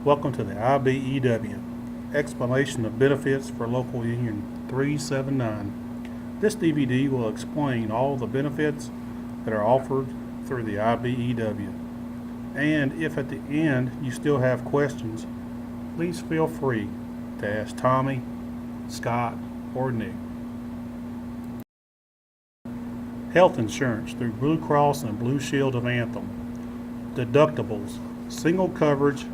Welcome to the Ibew Explanation of Benefits for Local Union 379. This DVD will explain all the benefits that are offered through the Ibew. And if at the end you still have questions, please feel free to ask Tommy, Scott, or Nick. Health insurance through Blue Cross and Blue Shield of Anthem. Deductibles. Single coverage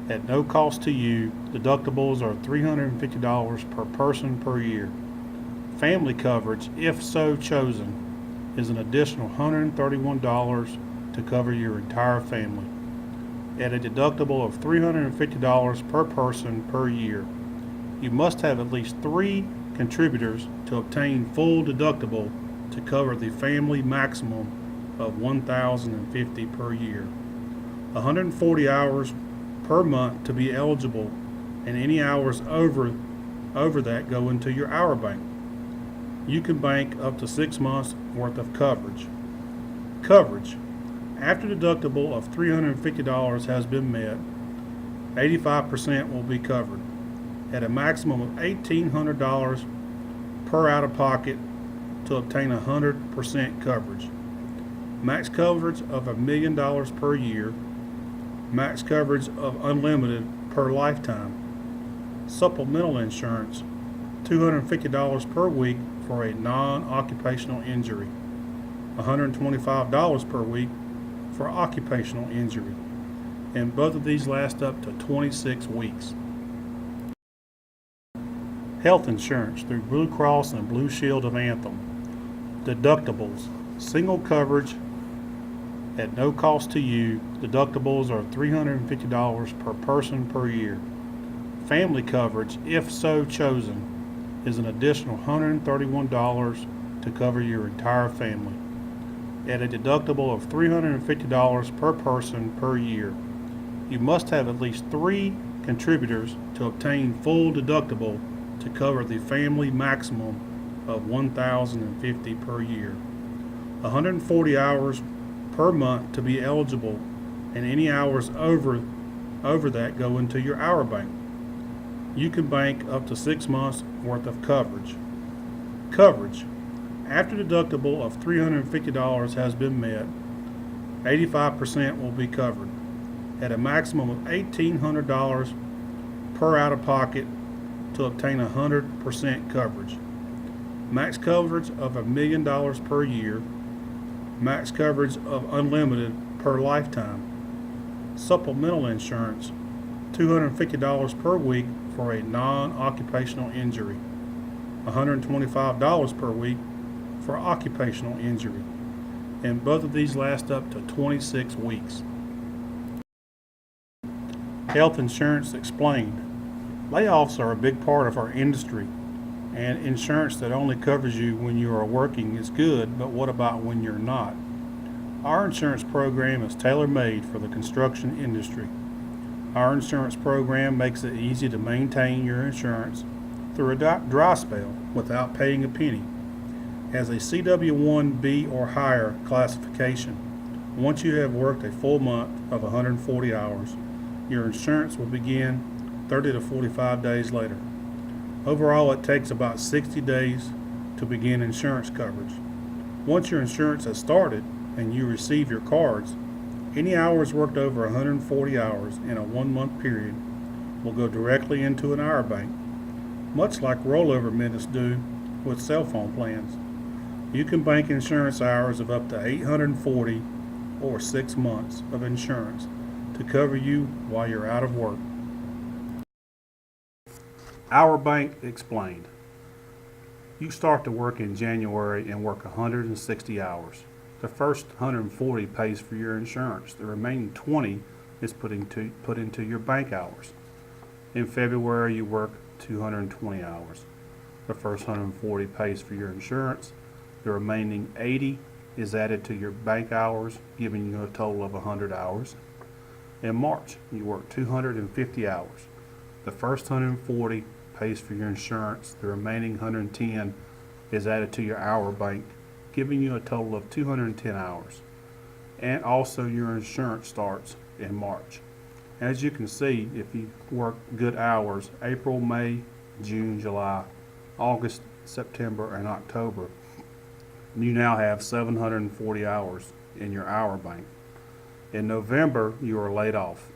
at no cost to you. Deductibles are $350 per person per year. Family coverage, if so chosen, is an additional $131 to cover your entire family at a deductible of $350 per person per year. You must have at least 3 contributors to obtain full deductible to cover the family maximum of $1,050 per year. 140 hours per month to be eligible, and any hours over that go into your hour bank. You can bank up to 6 months worth of coverage. After deductible of $350 has been met, 85% will be covered at a maximum of $1,800 per out-of-pocket to obtain 100% coverage. Max coverage of $1 million per year. Max coverage of unlimited per lifetime. Supplemental insurance, $250 per week for a non-occupational injury. $125 per week for occupational injury. And both of these last up to 26 weeks. Health insurance through Blue Cross and Blue Shield of Anthem. Deductibles. Single coverage at no cost to you. Deductibles are $350 per person per year. Family coverage, if so chosen, is an additional $131 to cover your entire family at a deductible of $350 per person per year. You must have at least 3 contributors to obtain full deductible to cover the family maximum of $1,050 per year. 140 hours per month to be eligible, and any hours over that go into your hour bank. You can bank up to 6 months worth of coverage. After deductible of $350 has been met, 85% will be covered at a maximum of $1,800 per out-of-pocket to obtain 100% coverage. Max coverage of $1 million per year. Max coverage of unlimited per lifetime. Supplemental insurance, $250 per week for a non-occupational injury. $125 per week for occupational injury. And both of these last up to 26 weeks. Health insurance explained. Layoffs are a big part of our industry, and insurance that only covers you when you are working is good, but what about when you're not? Our insurance program is tailor-made for the construction industry. Our insurance program makes it easy to maintain your insurance through a dry spell without paying a penny. As a CW1B or higher classification, once you have worked a full month of 140 hours, your insurance will begin 30 to 45 days later. Overall, it takes about 60 days to begin insurance coverage. Once your insurance has started and you receive your cards, any hours worked over 140 hours in a 1-month period will go directly into an hour bank, much like rollover minutes do with cell phone plans. You can bank insurance hours of up to 840 or 6 months of insurance to cover you while you're out of work. Our bank explained. You start to work in January and work 160 hours. The first 140 pays for your insurance. The remaining 20 is put into your bank hours. In February, you work 220 hours. The first 140 pays for your insurance. The remaining 80 is added to your bank hours, giving you a total of 100 hours. In March, you work 250 hours. The first 140 pays for your insurance. The remaining 110 is added to your hour bank, giving you a total of 210 hours. And also your insurance starts in March. As you can see, if you work good hours, April, May, June, July, August, September, and October, you now have 740 hours in your hour bank. In November, you are laid off.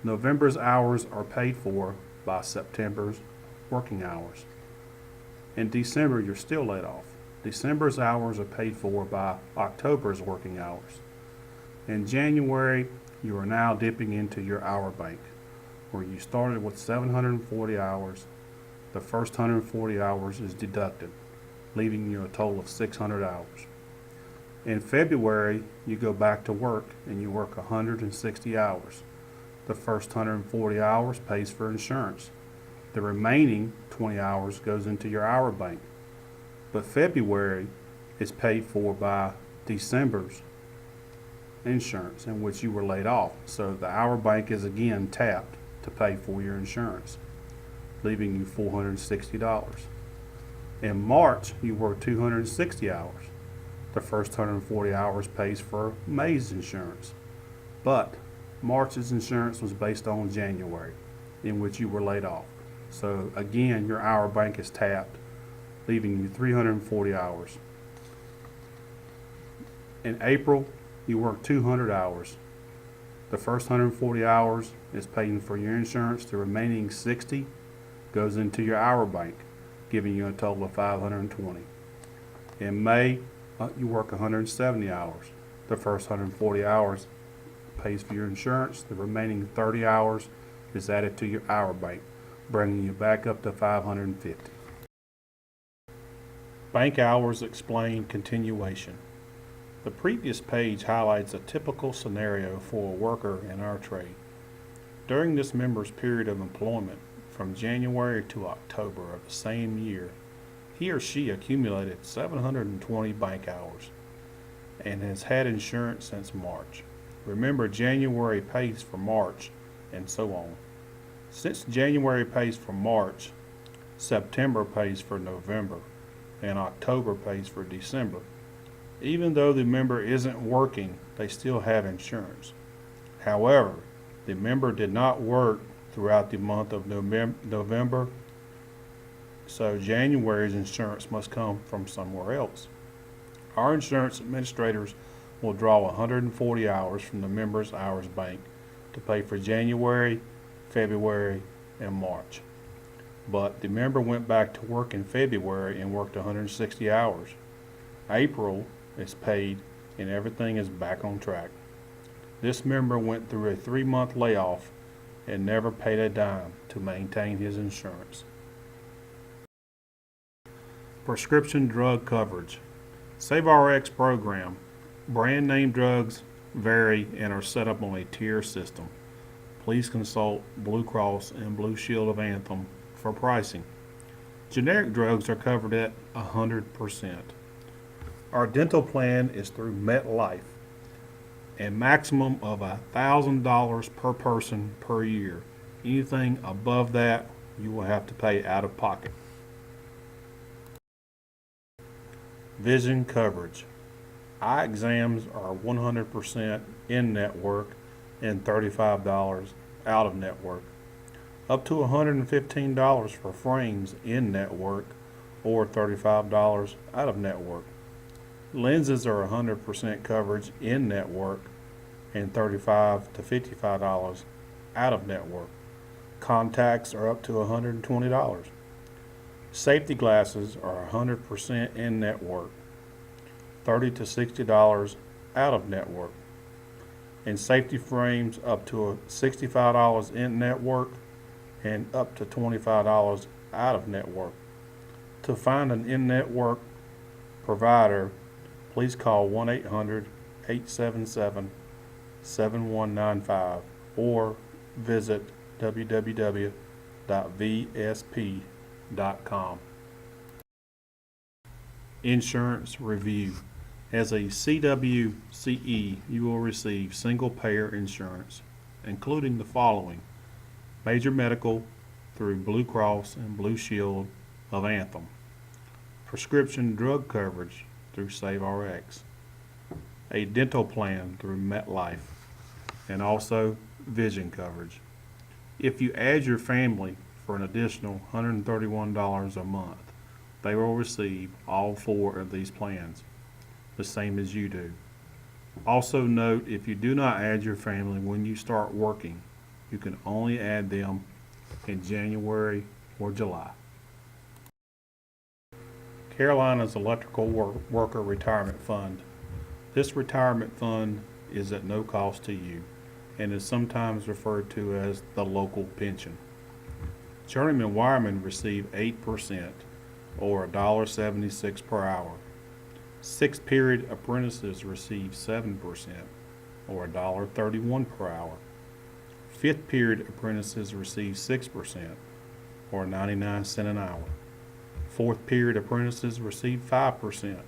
November's hours are paid for by September's working hours. In December, you're still laid off. December's hours are paid for by October's working hours. In January, you are now dipping into your hour bank, where you started with 740 hours. The first 140 hours is deducted, leaving you a total of 600 hours. In February, you go back to work and you work 160 hours. The first 140 hours pays for insurance. The remaining 20 hours goes into your hour bank. But February is paid for by December's insurance, in which you were laid off. So the hour bank is again tapped to pay for your insurance, leaving you $460. In March, you work 260 hours. The first 140 hours pays for May's insurance. But March's insurance was based on January, in which you were laid off. So again, your hour bank is tapped, leaving you 340 hours. In April, you work 200 hours. The first 140 hours is paying for your insurance. The remaining 60 goes into your hour bank, giving you a total of 520. In May, you work 170 hours. The first 140 hours pays for your insurance. The remaining 30 hours is added to your hour bank, bringing you back up to 550. Bank hours explained continuation. The previous page highlights a typical scenario for a worker in our trade. During this member's period of employment, from January to October of the same year, he or she accumulated 720 bank hours and has had insurance since March. Remember, January pays for March and so on. Since January pays for March, September pays for November, and October pays for December. Even though the member isn't working, they still have insurance. However, the member did not work throughout the month of November, so January's insurance must come from somewhere else. Our insurance administrators will draw 140 hours from the member's hours bank to pay for January, February, and March. But the member went back to work in February and worked 160 hours. April is paid and everything is back on track. This member went through a 3-month layoff and never paid a dime to maintain his insurance. Prescription drug coverage. SaveRx program. Brand name drugs vary and are set up on a tier system. Please consult Blue Cross and Blue Shield of Anthem for pricing. Generic drugs are covered at 100%. Our dental plan is through MetLife, a maximum of $1,000 per person per year. Anything above that, you will have to pay out of pocket. Vision coverage. Eye exams are 100% in-network and $35 out-of-network. Up to $115 for frames in-network or $35 out-of-network. Lenses are 100% coverage in-network and $35 to $55 out-of-network. Contacts are up to $120. Safety glasses are 100% in-network, $30 to $60 out-of-network. And safety frames up to $65 in-network and up to $25 out-of-network. To find an in-network provider, please call 1-800-877-7195 or visit www.vsp.com. Insurance review. As a CWCE, you will receive single-payer insurance, including the following: major medical through Blue Cross and Blue Shield of Anthem, prescription drug coverage through SaveRx, a dental plan through MetLife, and also vision coverage. If you add your family for an additional $131 a month, they will receive all four of these plans, the same as you do. Also note, if you do not add your family when you start working, you can only add them in January or July. Carolina's Electrical Worker Retirement Fund. This retirement fund is at no cost to you and is sometimes referred to as the local pension. Journeyman wiremen receive 8% or $1.76 per hour. Sixth period apprentices receive 7% or $1.31 per hour. Fifth period apprentices receive 6% or 99 cents an hour. Fourth period apprentices receive 5%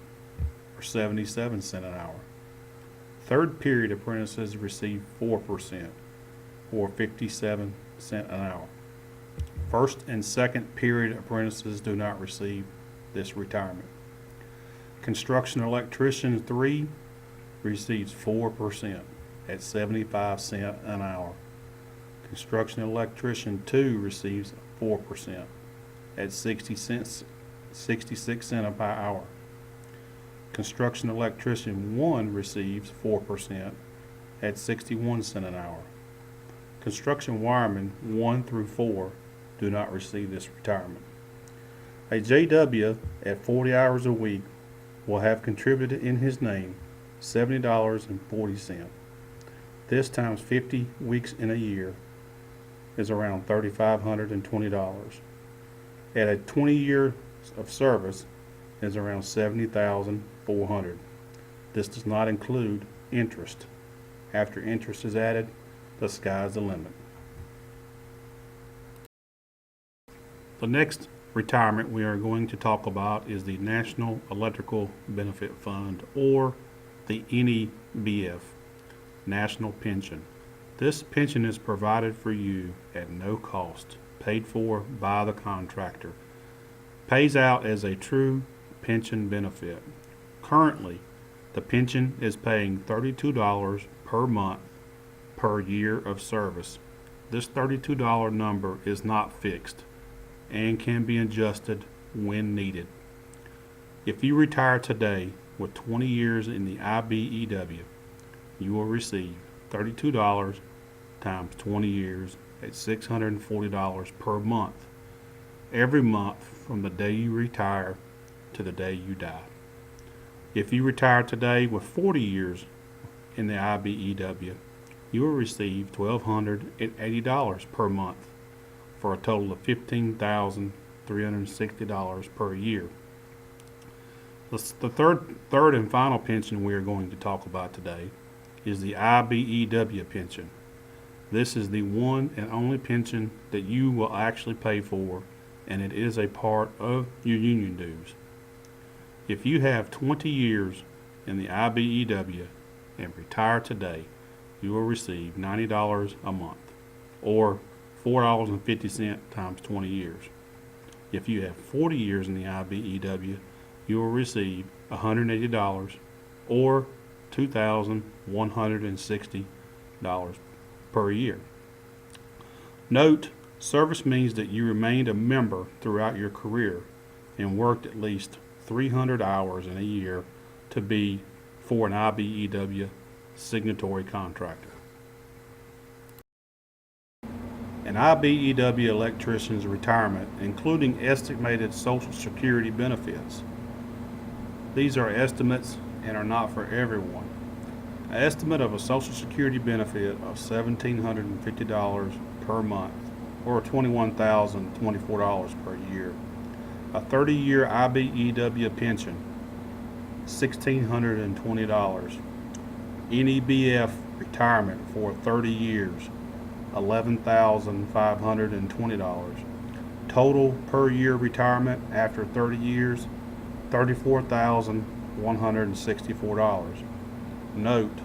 or 77 cents an hour. Third period apprentices receive 4% or 57 cents an hour. First and second period apprentices do not receive this retirement. Construction electrician 3 receives 4% at 75 cents an hour. Construction electrician 2 receives 4% at 66 cents per hour. Construction electrician 1 receives 4% at 61 cents an hour. Construction wiremen 1 through 4 do not receive this retirement. A JW at 40 hours a week will have contributed in his name $70.40. This times 50 weeks in a year is around $3,520. At a 20 years of service is around $70,400. This does not include interest. After interest is added, the sky's the limit. The next retirement we are going to talk about is the National Electrical Benefit Fund, or the NEBF, National Pension. This pension is provided for you at no cost, paid for by the contractor. Pays out as a true pension benefit. Currently, the pension is paying $32 per month per year of service. This $32 number is not fixed and can be adjusted when needed. If you retire today with 20 years in the IBEW, you will receive $32 times 20 years at $640 per month, every month from the day you retire to the day you die. If you retire today with 40 years in the IBEW, you will receive $1,280 per month for a total of $15,360 per year. The third and final pension we are going to talk about today is the IBEW pension. This is the one and only pension that you will actually pay for, and it is a part of your union dues. If you have 20 years in the IBEW and retire today, you will receive $90 a month, or $4.50 times 20 years. If you have 40 years in the IBEW, you will receive $180, or $2,160 per year. Note, service means that you remained a member throughout your career and worked at least 300 hours in a year to be for an IBEW signatory contractor. An IBEW electrician's retirement, including estimated Social Security benefits. These are estimates and are not for everyone. An estimate of a Social Security benefit of $1,750 per month, or $21,024 per year. A 30-year IBEW pension, $1,620. NEBF retirement for 30 years, $11,520. Total per year retirement after 30 years, $34,164. Note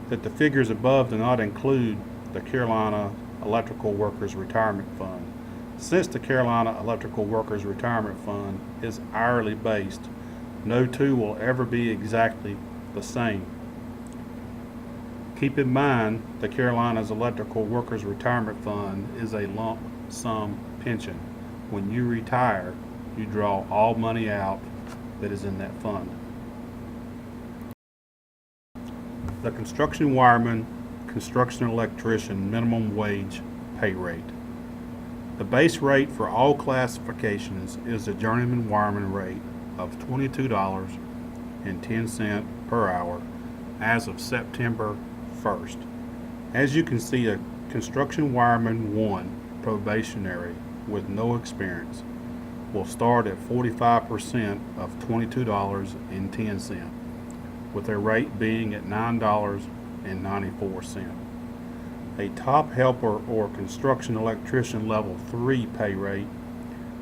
that the figures above do not include the Carolina Electrical Workers Retirement Fund. Since the Carolina Electrical Workers Retirement Fund is hourly based, no two will ever be exactly the same. Keep in mind, the Carolinas Electrical Workers Retirement Fund is a lump sum pension. When you retire, you draw all money out that is in that fund. The construction wireman, construction electrician minimum wage pay rate. The base rate for all classifications is the journeyman wireman rate of $22.10 per hour as of September 1st. As you can see, a construction wireman 1 probationary with no experience will start at 45% of $22.10, with a rate being at $9.94. A top helper or construction electrician level 3 pay rate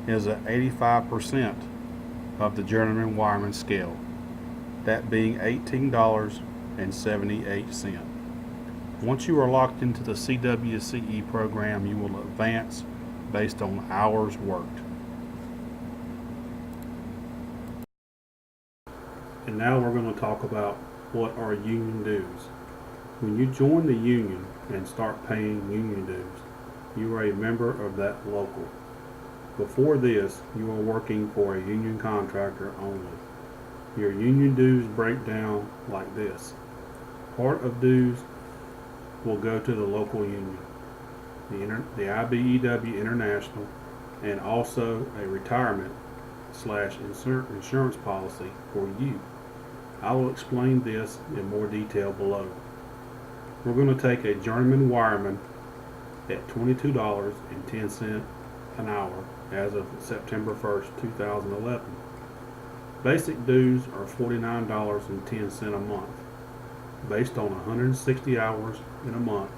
is at 85% of the journeyman wireman scale, that being $18.78. Once you are locked into the CWCE program, you will advance based on hours worked. And now we're going to talk about what are union dues. When you join the union and start paying union dues, you are a member of that local. Before this, you are working for a union contractor only. Your union dues break down like this. Part of dues will go to the local union, the Ibew International, and also a retirement/insurance policy for you. I will explain this in more detail below. We're going to take a journeyman wireman at $22.10 an hour as of September 1st, 2011. Basic dues are $49.10 a month. Based on 160 hours in a month,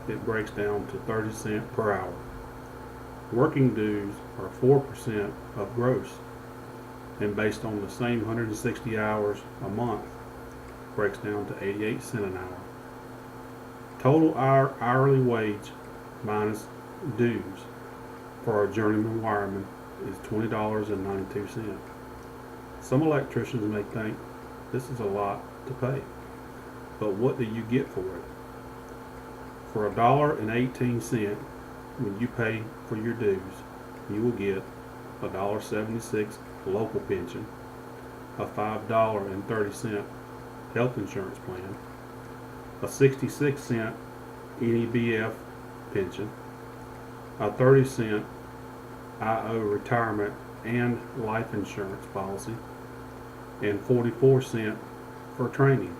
it breaks down to 30 cents per hour. Working dues are 4% of gross, and based on the same 160 hours a month, breaks down to 88 cents an hour. Total hourly wage minus dues for a journeyman wireman is $20.92. Some electricians may think this is a lot to pay, but what do you get for it? For $1.18 when you pay for your dues, you will get $1.76 local pension, a $5.30 health insurance plan, a 66-cent NEBF pension, a 30-cent IO retirement and life insurance policy, and 44 cents for training,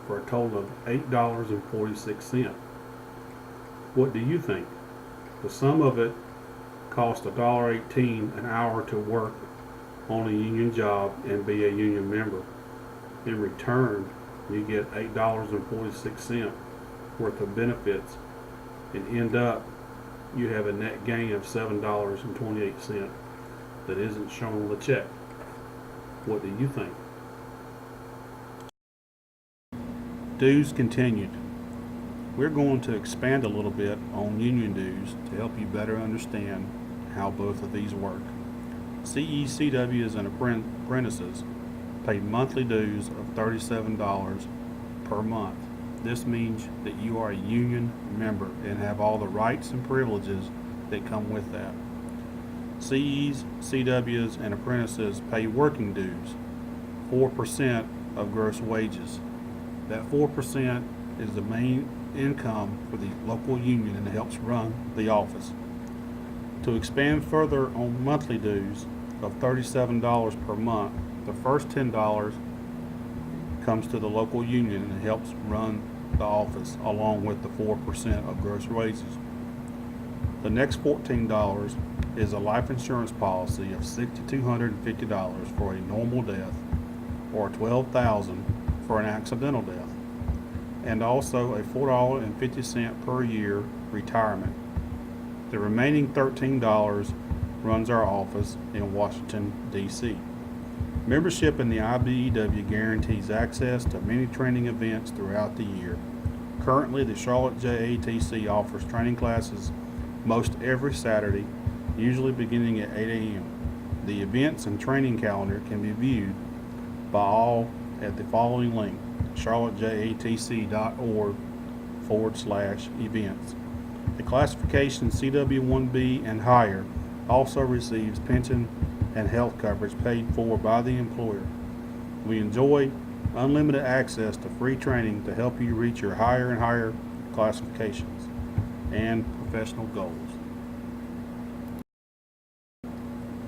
for a total of $8.46. What do you think? The sum of it costs $1.18 an hour to work on a union job and be a union member. In return, you get $8.46 worth of benefits, and end up you have a net gain of $7.28 that isn't shown on the check. What do you think? Dues continued. We're going to expand a little bit on union dues to help you better understand how both of these work. CECWs and apprentices pay monthly dues of $37 per month. This means that you are a union member and have all the rights and privileges that come with that. CEs, CWs, and apprentices pay working dues, 4% of gross wages. That 4% is the main income for the local union and helps run the office. To expand further on monthly dues of $37 per month, the first $10 comes to the local union and helps run the office along with the 4% of gross wages. The next $14 is a life insurance policy of $6,250 for a normal death or $12,000 for an accidental death, and also a $4.50 per year retirement. The remaining $13 runs our office in Washington, D.C. Membership in the IBEW guarantees access to many training events throughout the year. Currently, the Charlotte JATC offers training classes most every Saturday, usually beginning at 8 a.m. The events and training calendar can be viewed by all at the following link, charlottejatc.org/events. The classification CW1B and higher also receives pension and health coverage paid for by the employer. We enjoy unlimited access to free training to help you reach your higher and higher classifications and professional goals.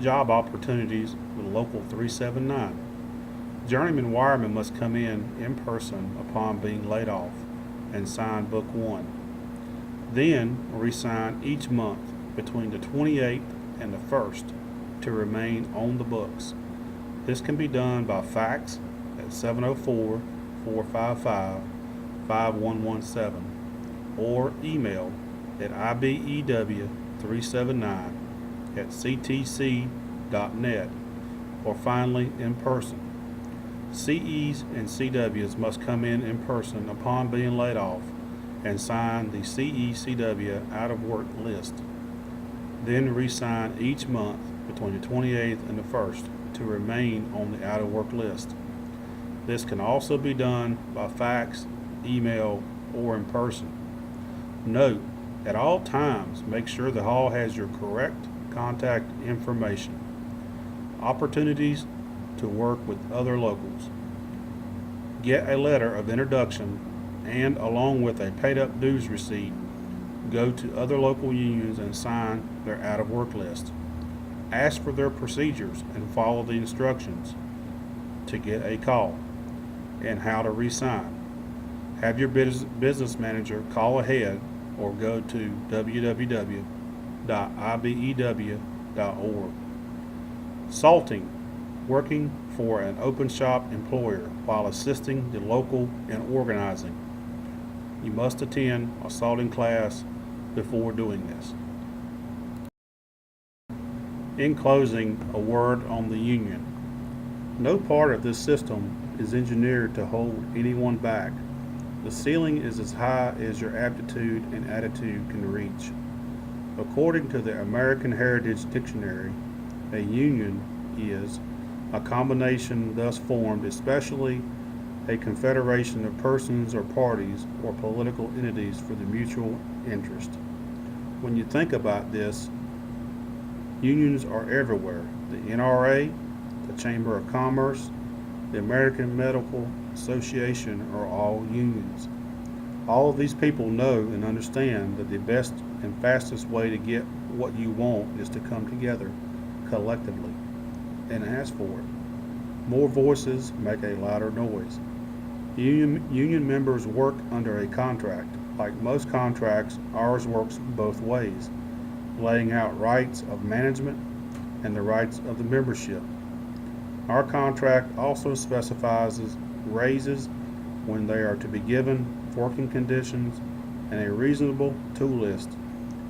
Job opportunities with Local 379. Journeyman wiremen must come in person upon being laid off and sign Book 1. Then re-sign each month between the 28th and the 1st to remain on the books. This can be done by fax at 704-455-5117 or email at ibew379@ctc.net, or finally in person. CEs and CWs must come in person upon being laid off and sign the CE/CW out of work list. Then re-sign each month between the 28th and the 1st to remain on the out of work list. This can also be done by fax, email, or in person. Note, at all times, make sure the hall has your correct contact information. Opportunities to work with other locals. Get a letter of introduction and, along with a paid up dues receipt, go to other local unions and sign their out of work list. Ask for their procedures and follow the instructions to get a call and how to re-sign. Have your business manager call ahead or go to www.ibew.org. Salting, working for an open shop employer while assisting the local in organizing. You must attend a salting class before doing this. In closing, a word on the union. No part of this system is engineered to hold anyone back. The ceiling is as high as your aptitude and attitude can reach. According to the American Heritage Dictionary, a union is a combination thus formed, especially a confederation of persons or parties or political entities for the mutual interest. When you think about this, unions are everywhere. The NRA, the Chamber of Commerce, the American Medical Association are all unions. All of these people know and understand that the best and fastest way to get what you want is to come together collectively and ask for it. More voices make a louder noise. Union members work under a contract. Like most contracts, ours works both ways, laying out rights of management and the rights of the membership. Our contract also specifies raises when they are to be given, working conditions, and a reasonable tool list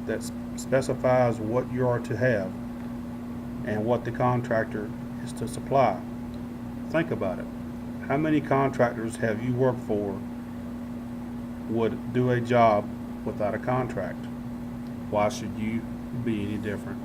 that specifies what you are to have and what the contractor is to supply. Think about it. How many contractors have you worked for would do a job without a contract? Why should you be any different?